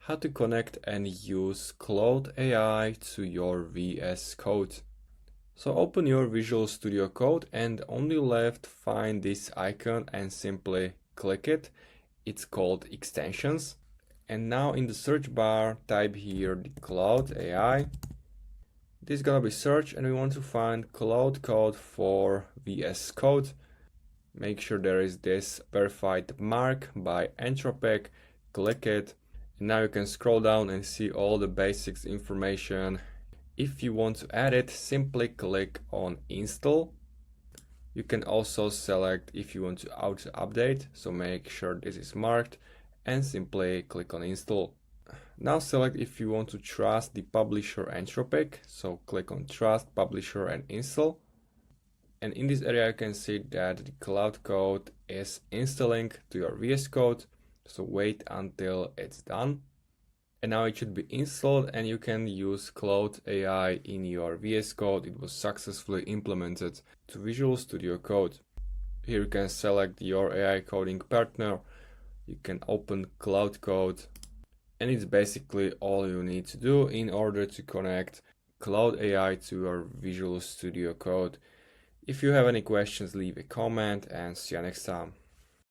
how to connect and use Claude AI to your VS Code. So open your Visual Studio Code and on the left find this icon and simply click it. It's called extensions. And now in the search bar type here the Claude AI. This is gonna be search and we want to find Claude code for VS Code. Make sure there is this verified mark by Anthropic, click it. And now you can scroll down and see all the basics information. If you want to add it, simply click on install. You can also select if you want to auto update, so make sure this is marked and simply click on install. Now select if you want to trust the publisher Anthropic, so click on trust publisher and install. And in this area you can see that the Claude code is installing to your VS Code, so wait until it's done. And now it should be installed and you can use Claude AI in your VS Code. It was successfully implemented to Visual Studio Code. Here you can select your AI coding partner. You can open Claude Code. And it's basically all you need to do in order to connect Claude AI to your Visual Studio Code. If you have any questions, leave a comment and see you next time.